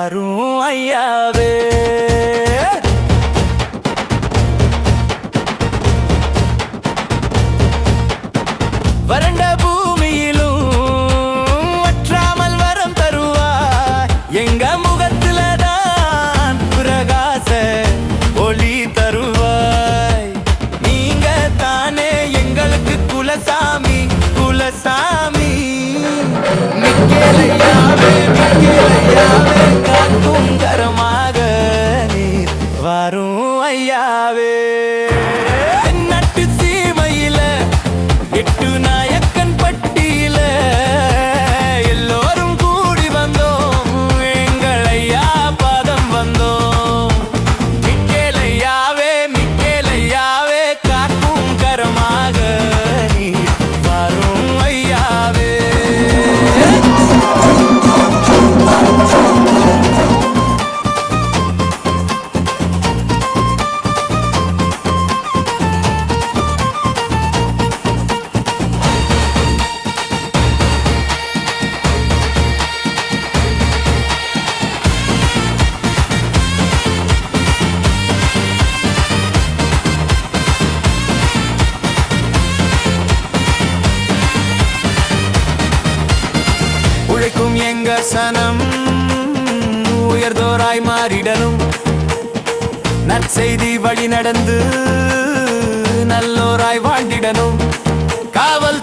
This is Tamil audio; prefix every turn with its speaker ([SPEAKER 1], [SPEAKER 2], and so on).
[SPEAKER 1] வாரும் ஐயாவே. வறண்ட பூமியிலும் வற்றாமல் வரம் தருவாய், எங்க முகத்துல தான் பிரகாச ஒளி தருவாய். நீங்க தானே எங்களுக்கு குலசாமி குலசாமி. மிக்கேலையாவே மிக்கேலையாவே காக்கும் கரமாக நீர் வாரும் ஐயாவே. நட்டு சீமையில எட்டு நாயக்கன் பட்டியில எல்லோரும் கூடி வந்தோம், எங்கள் ஐயா பாதம் வந்தோம். மிக்கேலையாவே மிக்கேலையாவே காக்கும் கரமாக நீர் வாரும் ஐயாவே. உழைக்கும் எங்க சனம் உயர்ந்தோராய் மாறிடணும், நற்செய்தி வழி நடந்து நல்லோராய் வாழ்ந்திடணும். காவல்